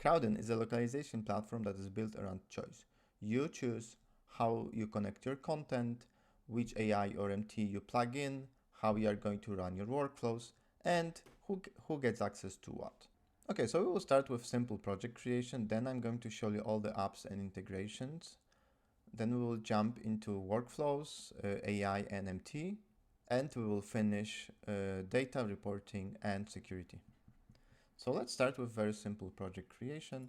Crowdin is a localization platform that is built around choice. You choose how you connect your content, which AI or MT you plug in, how you are going to run your workflows, and who gets access to what. Okay, so we will start with simple project creation. Then I'm going to show you all the apps and integrations. Then we will jump into workflows, AI and MT, and we will finish data reporting and security. So let's start with very simple project creation.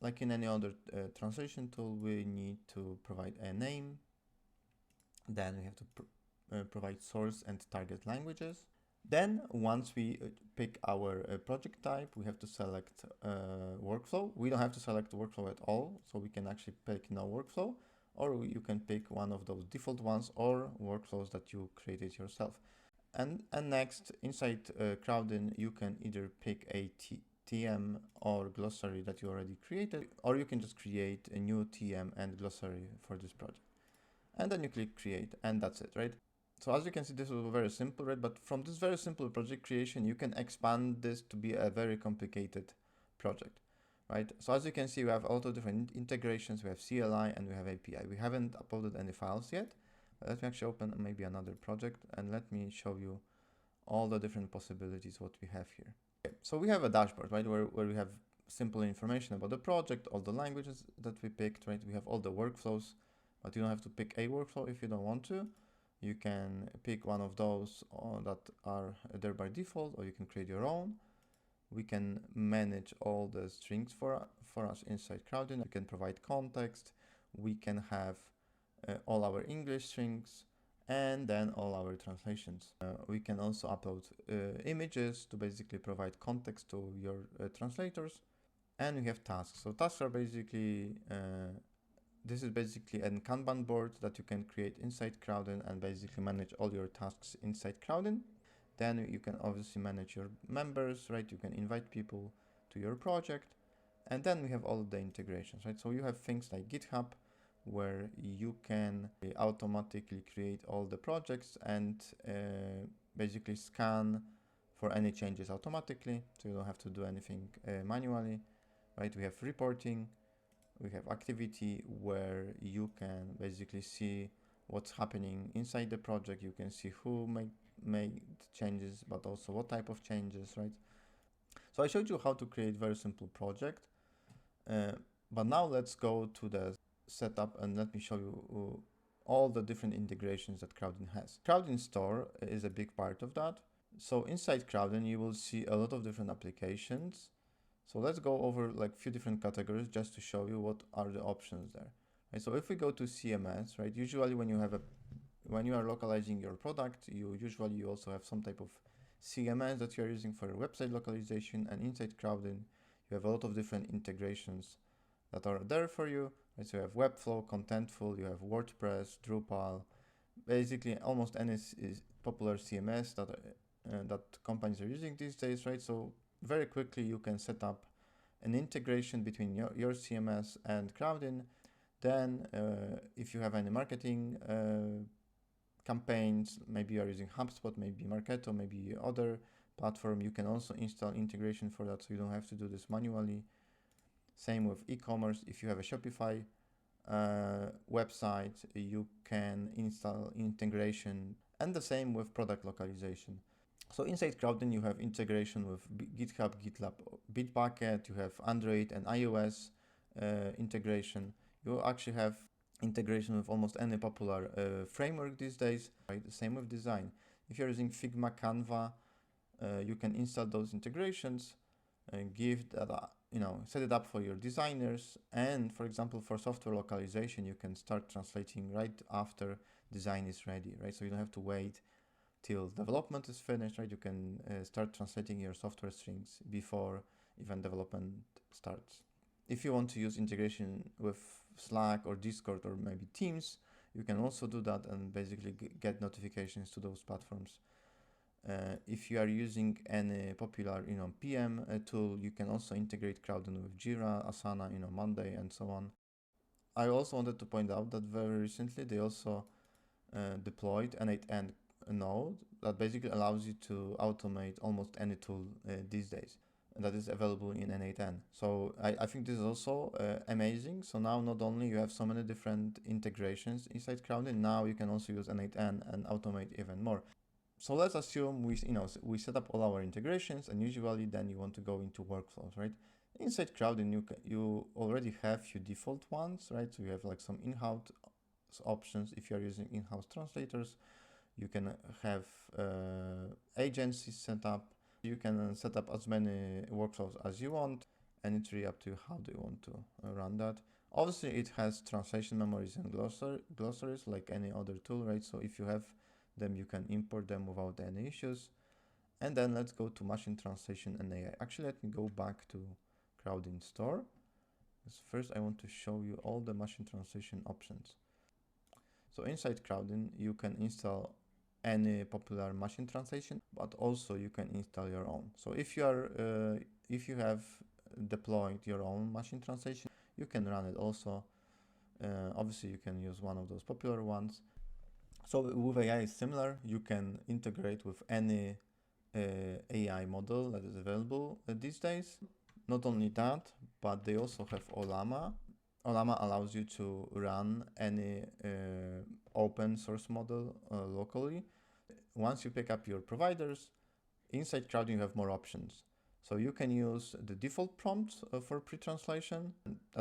Like in any other translation tool, we need to provide a name. Then we have to provide source and target languages. Then once we pick our project type, we have to select workflow. We don't have to select workflow at all, so we can actually pick no workflow, or you can pick one of those default ones or workflows that you created yourself. And next, inside Crowdin, you can either pick a TM or glossary that you already created, or you can just create a new TM and glossary for this project. And then you click create, and that's it, right? So as you can see, this was very simple, right? But from this very simple project creation, you can expand this to be a very complicated project, right? So as you can see, we have a lot of different integrations. We have CLI and we have API. We haven't uploaded any files yet. Let me actually open maybe another project and let me show you all the different possibilities what we have here. Okay, so we have a dashboard, right, where we have simple information about the project, all the languages that we picked, right? We have all the workflows, but you don't have to pick a workflow if you don't want to. You can pick one of those that are there by default, or you can create your own. We can manage all the strings for us inside Crowdin. We can provide context. We can have all our English strings and then all our translations. We can also upload images to basically provide context to your translators. And we have tasks. So tasks are basically this is basically a Kanban board that you can create inside Crowdin and basically manage all your tasks inside Crowdin. Then you can obviously manage your members, right? You can invite people to your project. And then we have all the integrations, right? So you have things like GitHub, where you can automatically create all the projects and basically scan for any changes automatically. So you don't have to do anything manually, right? We have reporting. We have activity where you can basically see what's happening inside the project. You can see who made changes, but also what type of changes, right? So I showed you how to create very simple project, but now let's go to the setup and let me show you all the different integrations that Crowdin has. Crowdin Store is a big part of that. So inside Crowdin, you will see a lot of different applications. So let's go over like a few different categories just to show you what are the options there. Right, so if we go to CMS, right, usually when you are localizing your product, you also have some type of CMS that you are using for website localization, and inside Crowdin, you have a lot of different integrations that are there for you. Right, so you have Webflow, Contentful, you have WordPress, Drupal, basically almost any popular CMS that companies are using these days, right? So very quickly you can set up an integration between your CMS and Crowdin. Then if you have any marketing campaigns, maybe you are using HubSpot, maybe Marketo, maybe other platform, you can also install integration for that, so you don't have to do this manually. Same with e-commerce. If you have a Shopify website, you can install integration, and the same with product localization. So inside Crowdin, you have integration with GitHub, GitLab, Bitbucket, you have Android and iOS integration. You actually have integration with almost any popular framework these days, right? The same with design. If you're using Figma, Canva, you can install those integrations, give that, set it up for your designers. And for example, for software localization, you can start translating right after design is ready, right? So you don't have to wait till development is finished, right? You can start translating your software strings before even development starts. If you want to use integration with Slack or Discord or maybe Teams, you can also do that and basically get notifications to those platforms. If you are using any popular, PM tool, you can also integrate Crowdin with Jira, Asana, Monday, and so on. I also wanted to point out that very recently they also deployed an 8-end node that basically allows you to automate almost any tool these days. that is available in N8N. So I think this is also amazing. So now not only you have so many different integrations inside Crowdin, now you can also use N8N and automate even more. So let's assume we set up all our integrations, and usually then you want to go into workflows, right? Inside Crowdin, you already have few default ones, right? So you have like some in-house options. If you are using in-house translators, you can have agencies set up. You can set up as many workflows as you want, and it's really up to you how do you want to run that. Obviously, it has translation memories and glossaries like any other tool, right? So if you have them, you can import them without any issues. And then let's go to machine translation and AI. Actually, let me go back to Crowdin Store. First, I want to show you all the machine translation options. So inside Crowdin, you can install any popular machine translation, but also you can install your own. So if you have deployed your own machine translation, you can run it also. Obviously, you can use one of those popular ones. So with AI is similar. You can integrate with any AI model that is available these days. Not only that, but they also have Ollama. Ollama allows you to run any open source model locally. Once you pick up your providers, inside Crowdin you have more options. So you can use the default prompt for pre-translation.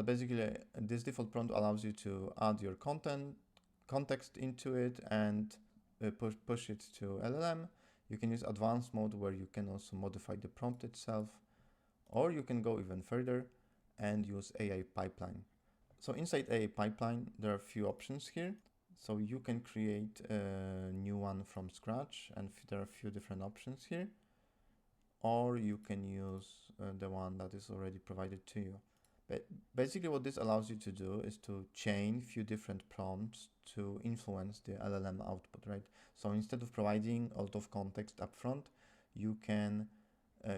Basically, this default prompt allows you to add your context into it and push it to LLM. You can use advanced mode where you can also modify the prompt itself, or you can go even further and use AI pipeline. So inside AI pipeline, there are a few options here. So you can create a new one from scratch, and there are a few different options here. Or you can use the one that is already provided to you. But basically what this allows you to do is to chain few different prompts to influence the LLM output, right? So instead of providing a lot of context up front, you can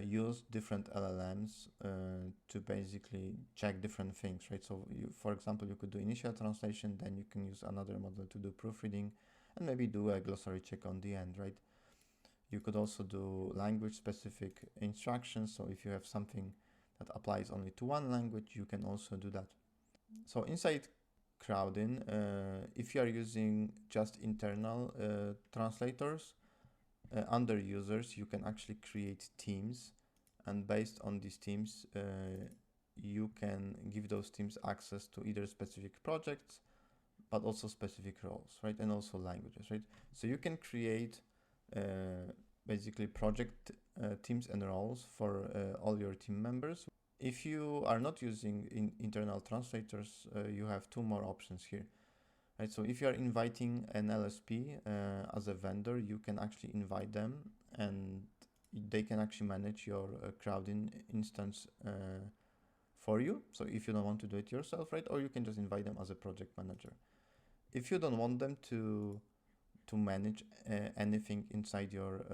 use different LLMs to basically check different things, right? So for example, you could do initial translation, then you can use another model to do proofreading, and maybe do a glossary check on the end, right? You could also do language-specific instructions. So if you have something that applies only to one language, you can also do that. So inside Crowdin, if you are using just internal translators, under users, you can actually create teams, and based on these teams, you can give those teams access to either specific projects, but also specific roles, right? And also languages, right? So you can create basically project teams and roles for all your team members. If you are not using internal translators, you have two more options here. Right, so if you are inviting an LSP as a vendor, you can actually invite them, and they can actually manage your Crowdin instance for you. So if you don't want to do it yourself, right, or you can just invite them as a project manager. If you don't want them to manage anything inside your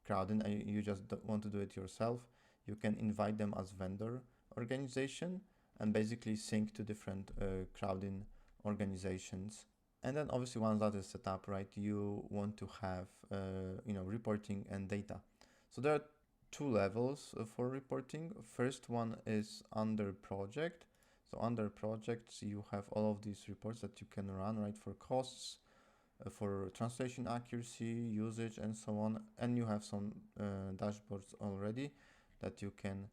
Crowdin, and you just want to do it yourself, you can invite them as vendor organization and basically sync to different Crowdin organizations. And then obviously once that is set up, right, you want to have reporting and data. So there are two levels for reporting. First one is under project. So under projects you have all of these reports that you can run, right, for costs, for translation accuracy, usage, and so on. And you have some dashboards already that you can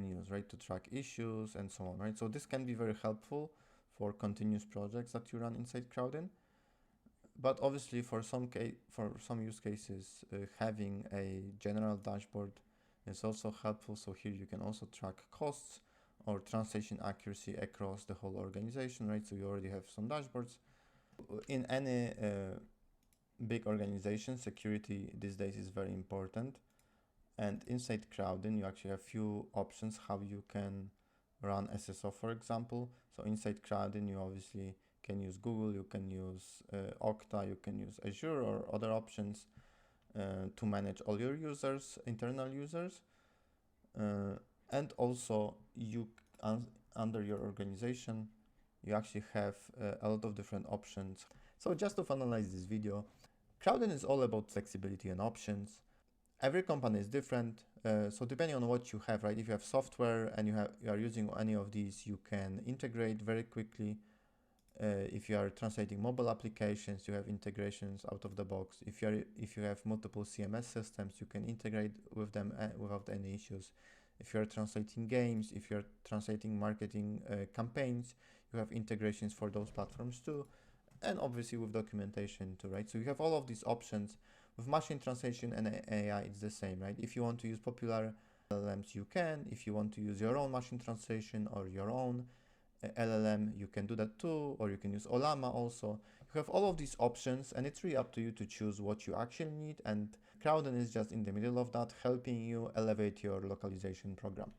use, right, to track issues and so on, right? So this can be very helpful for continuous projects that you run inside Crowdin. But obviously for some use cases, having a general dashboard is also helpful. So here you can also track costs or translation accuracy across the whole organization, right? So you already have some dashboards. In any big organization, security these days is very important. And inside Crowdin, you actually have few options how you can run SSO, for example. So inside Crowdin, you obviously can use Google, you can use Okta, you can use Azure or other options to manage all your users, internal users. And also under your organization, you actually have a lot of different options. So just to finalize this video, Crowdin is all about flexibility and options. Every company is different. So depending on what you have, right? If you have software and you are using any of these, you can integrate very quickly. If you are translating mobile applications, you have integrations out of the box. If you have multiple CMS systems, you can integrate with them without any issues. If you are translating games, if you are translating marketing campaigns, you have integrations for those platforms too, and obviously with documentation too, right? So you have all of these options. With machine translation and AI, it's the same, right? If you want to use popular LLMs, you can. If you want to use your own machine translation or your own LLM, you can do that too, or you can use Olama also. You have all of these options, and it's really up to you to choose what you actually need, and Crowdin is just in the middle of that, helping you elevate your localization program.